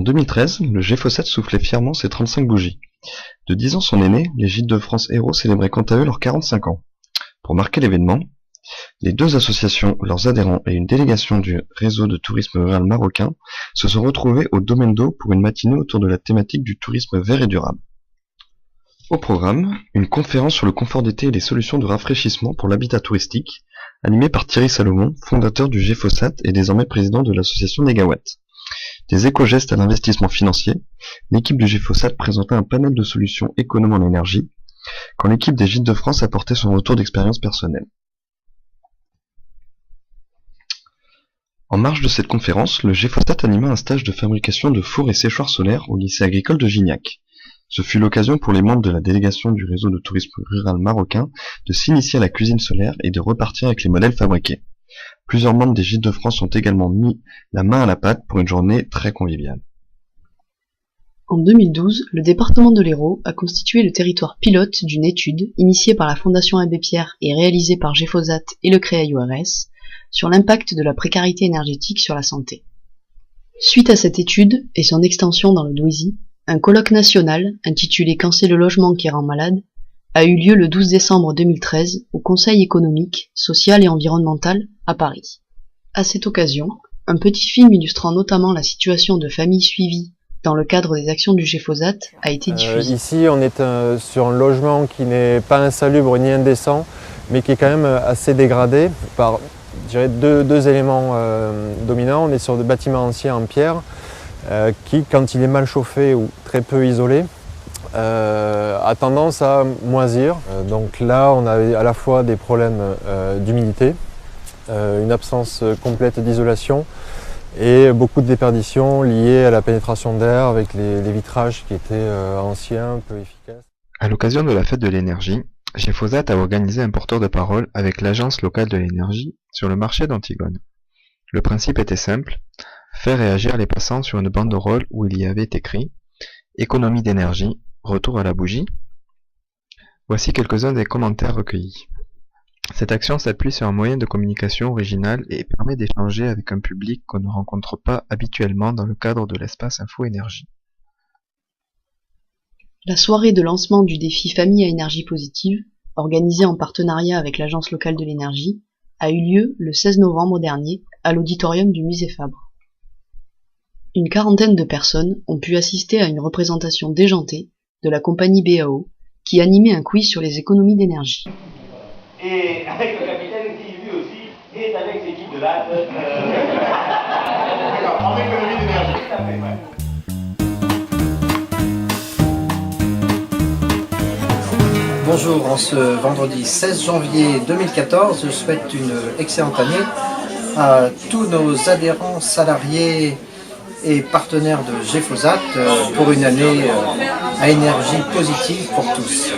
En 2013, le Geffosat soufflait fièrement ses 35 bougies. De 10 ans son aîné, les Gîtes de France Héros célébraient quant à eux leurs 45 ans. Pour marquer l'événement, les deux associations, leurs adhérents et une délégation du réseau de tourisme rural marocain se sont retrouvés au Domaine d'eau pour une matinée autour de la thématique du tourisme vert et durable. Au programme, une conférence sur le confort d'été et les solutions de rafraîchissement pour l'habitat touristique, animée par Thierry Salomon, fondateur du Geffosat et désormais président de l'association Négawatt. Des éco-gestes à l'investissement financier, l'équipe du Geffosat présentait un panel de solutions économes en énergie, quand l'équipe des Gîtes de France apportait son retour d'expérience personnelle. En marge de cette conférence, le Geffosat anima un stage de fabrication de fours et séchoirs solaires au lycée agricole de Gignac. Ce fut l'occasion pour les membres de la délégation du réseau de tourisme rural marocain de s'initier à la cuisine solaire et de repartir avec les modèles fabriqués. Plusieurs membres des Gîtes de France ont également mis la main à la pâte pour une journée très conviviale. En 2012, le département de l'Hérault a constitué le territoire pilote d'une étude initiée par la Fondation Abbé Pierre et réalisée par Geffosat et le CREA-URS sur l'impact de la précarité énergétique sur la santé. Suite à cette étude et son extension dans le Douaisis, un colloque national, intitulé « Quand c'est le logement qui rend malade », a eu lieu le 12 décembre 2013 au Conseil économique, social et environnemental à Paris. À cette occasion, un petit film illustrant notamment la situation de familles suivies dans le cadre des actions du Geffosat a été diffusé. Ici, on est sur un logement qui n'est pas insalubre ni indécent, mais qui est quand même assez dégradé par, je dirais, deux éléments dominants. On est sur des bâtiments anciens en pierre qui, quand il est mal chauffé ou très peu isolé, a tendance à moisir. Donc là, on a à la fois des problèmes d'humidité, une absence complète d'isolation et beaucoup de déperditions liées à la pénétration d'air avec les vitrages qui étaient anciens, peu efficaces. À l'occasion de la fête de l'énergie, Geffosat a organisé un porteur de parole avec l'agence locale de l'énergie sur le marché d'Antigone. Le principe était simple, faire réagir les passants sur une banderole où il y avait écrit « Économie d'énergie, retour à la bougie ». Voici quelques-uns des commentaires recueillis. Cette action s'appuie sur un moyen de communication original et permet d'échanger avec un public qu'on ne rencontre pas habituellement dans le cadre de l'espace Info Énergie. La soirée de lancement du défi Famille à énergie positive, organisée en partenariat avec l'Agence locale de l'énergie, a eu lieu le 16 novembre dernier à l'auditorium du musée Fabre. Une quarantaine de personnes ont pu assister à une représentation déjantée de la compagnie BAO qui animait un quiz sur les économies d'énergie. Et avec le capitaine qui lui aussi est avec l'équipe de l'AD. D'accord, en économie d'énergie. Tout à fait, ouais. Bonjour, en ce vendredi 16 janvier 2014, je souhaite une excellente année à tous nos adhérents, salariés et partenaires de Geffosat pour une année à énergie positive pour tous.